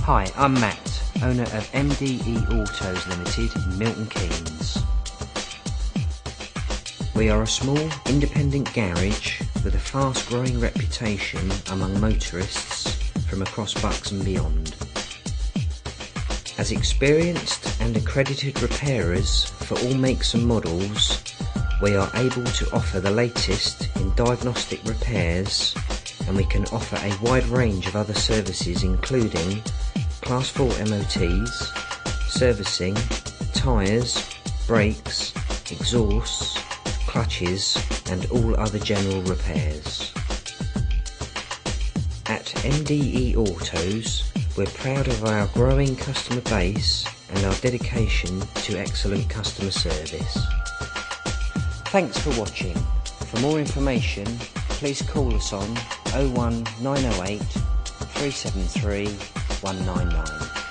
Hi, I'm Matt, owner of MDE Autos Limited in Milton Keynes. We are a small, independent garage with a fast-growing reputation among motorists from across Bucks and beyond. As experienced and accredited repairers for all makes and models, we are able to offer the latest in diagnostic repairs, and we can offer a wide range of other services including Class 4 MOTs, servicing, tyres, brakes, exhausts, clutches and all other general repairs. At MDE Autos, we're proud of our growing customer base and our dedication to excellent customer service. Thanks for watching. For more information, please call us on 01908 373 199.